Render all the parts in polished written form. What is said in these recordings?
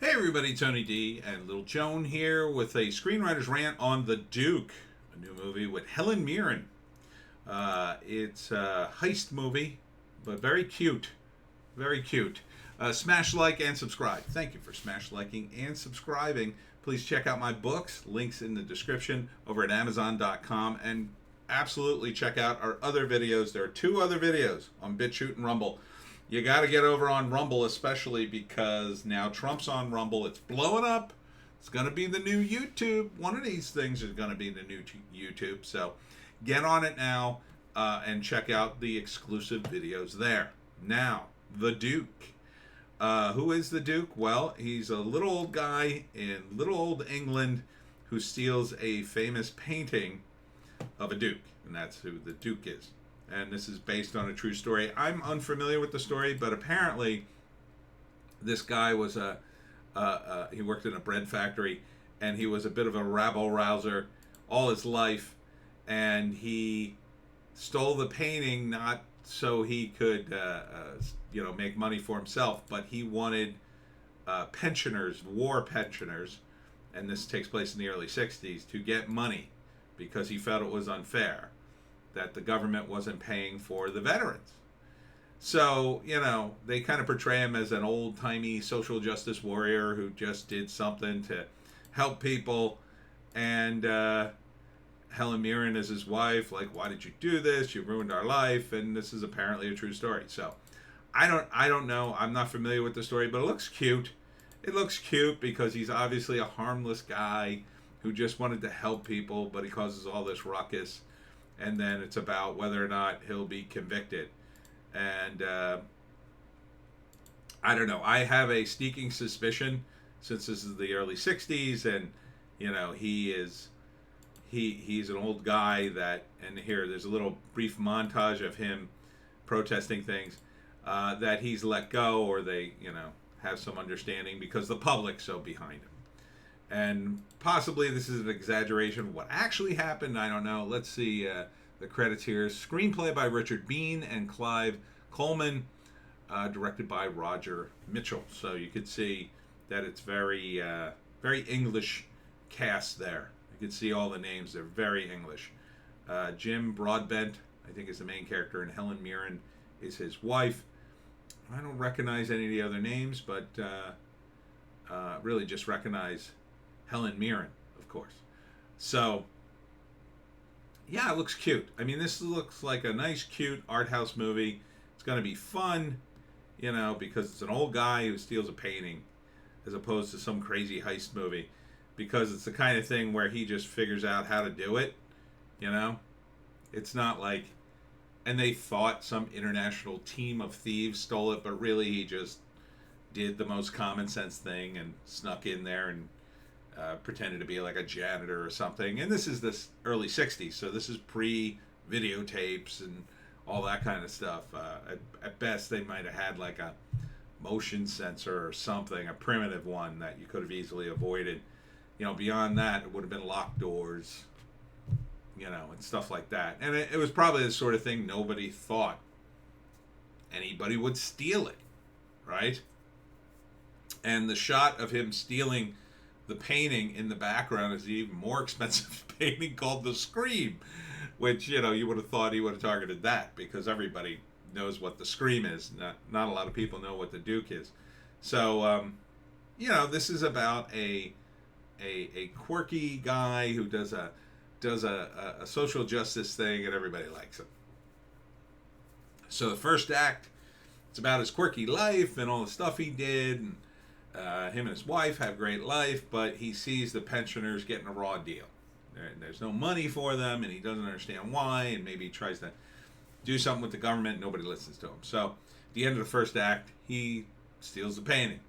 Hey everybody, Tony D and Little Joan here with a screenwriter's rant on The Duke, a new movie with Helen Mirren. It's a heist movie, but very cute. Very cute. Smash like and subscribe. Thank you for smash liking and subscribing. Please check out my books, links in the description over at Amazon.com, and absolutely check out our other videos. There are 2 other videos on Bitchute and Rumble. You got to get over on Rumble, especially because now Trump's on Rumble. It's blowing up. It's going to be the new YouTube. One of these things is going to be the new YouTube. So get on it now and check out the exclusive videos there. Now, the Duke. Who is the Duke? Well, he's a little old guy in little old England who steals a famous painting of a duke. And that's who the Duke is. And this is based on a true story. I'm unfamiliar with the story, but apparently this guy was he worked in a bread factory, and he was a bit of a rabble-rouser all his life, and he stole the painting not so he could make money for himself, but he wanted pensioners, war pensioners, and this takes place in the early 60s, to get money because he felt it was unfair that the government wasn't paying for the veterans. So, they kind of portray him as an old-timey social justice warrior who just did something to help people. And Helen Mirren is his wife, like, why did you do this? You ruined our life. And this is apparently a true story. So, I don't know. I'm not familiar with the story, but it looks cute. It looks cute because he's obviously a harmless guy who just wanted to help people, but he causes all this ruckus. And then it's about whether or not he'll be convicted. And I don't know. I have a sneaking suspicion, since this is the early 60s, and he's an old guy that, and here there's a little brief montage of him protesting things, that he's let go, or they have some understanding because the public's so behind him. And possibly this is an exaggeration of what actually happened. I don't know. Let's see the credits here. Screenplay by Richard Bean and Clive Coleman, directed by Roger Mitchell. So you could see that it's very English cast there. You can see all the names. They're very English. Jim Broadbent, I think, is the main character, and Helen Mirren is his wife. I don't recognize any of the other names, but really just recognize Helen Mirren, of course. So, yeah, it looks cute. I mean, this looks like a nice, cute art house movie. It's going to be fun, because it's an old guy who steals a painting as opposed to some crazy heist movie, because it's the kind of thing where he just figures out how to do it, It's not like, and they thought some international team of thieves stole it, but really he just did the most common sense thing and snuck in there and pretended to be like a janitor or something. And this is this early 60s, so this is pre-videotapes and all that kind of stuff. At best, they might have had like a motion sensor or something, a primitive one that you could have easily avoided. Beyond that, it would have been locked doors, and stuff like that. And it was probably the sort of thing nobody thought anybody would steal it, right? And the shot of him stealing the painting in the background is an even more expensive painting called The Scream, which, you would have thought he would have targeted that because everybody knows what The Scream is. Not a lot of people know what the Duke is. So, this is about a quirky guy who does a social justice thing, and everybody likes him. So the first act, it's about his quirky life and all the stuff he did, and him and his wife have a great life, but he sees the pensioners getting a raw deal. There's no money for them, and he doesn't understand why, and maybe he tries to do something with the government. Nobody listens to him. So at the end of the first act, he steals the painting.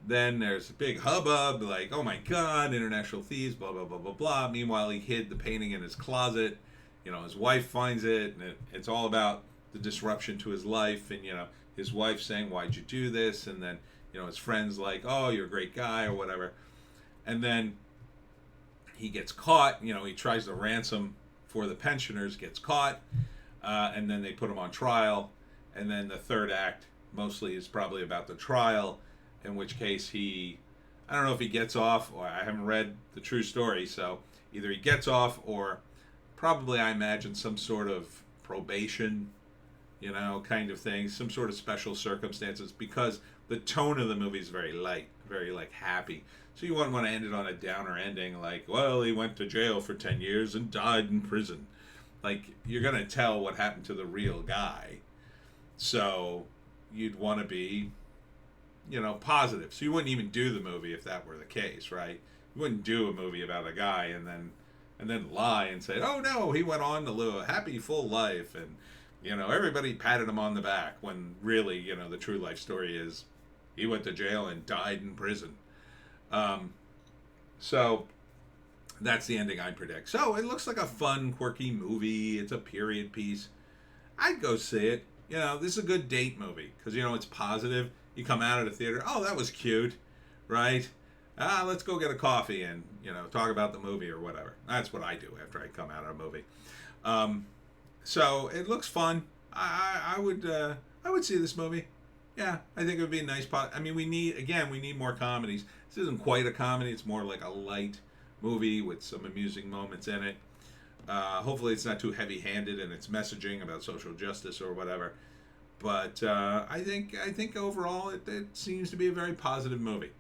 Then there's a big hubbub, like, oh my God, international thieves, blah, blah, blah, blah, blah. Meanwhile, he hid the painting in his closet. His wife finds it, and it's all about the disruption to his life, and, his wife saying, why'd you do this? And then, his friends like, oh, you're a great guy, or whatever. And then he gets caught. He tries to ransom for the pensioners, gets caught, and then they put him on trial. And then the third act mostly is probably about the trial, in which case he I don't know if he gets off, or I haven't read the true story, so either he gets off or probably, I imagine, some sort of probation, kind of thing, some sort of special circumstances, because the tone of the movie is very light, very like happy. So you wouldn't want to end it on a downer ending, like, well, he went to jail for 10 years and died in prison. Like, you're going to tell what happened to the real guy. So you'd want to be, positive. So you wouldn't even do the movie if that were the case, right? You wouldn't do a movie about a guy and then lie and say, oh no, he went on to live a happy, full life, and everybody patted him on the back, when really, the true life story is he went to jail and died in prison. So that's the ending I predict. So it looks like a fun, quirky movie. It's a period piece. I'd go see it. This is a good date movie because, it's positive. You come out of the theater, oh, that was cute, right? Let's go get a coffee and, talk about the movie or whatever. That's what I do after I come out of a movie. So it looks fun. I would see this movie. Yeah, I think it would be a nice we need more comedies. This isn't quite a comedy. It's more like a light movie with some amusing moments in it. Hopefully it's not too heavy-handed in its messaging about social justice or whatever. But I think overall it seems to be a very positive movie.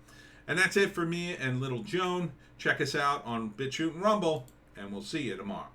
And that's it for me and Little Joan. Check us out on Bitchute and Rumble, and we'll see you tomorrow.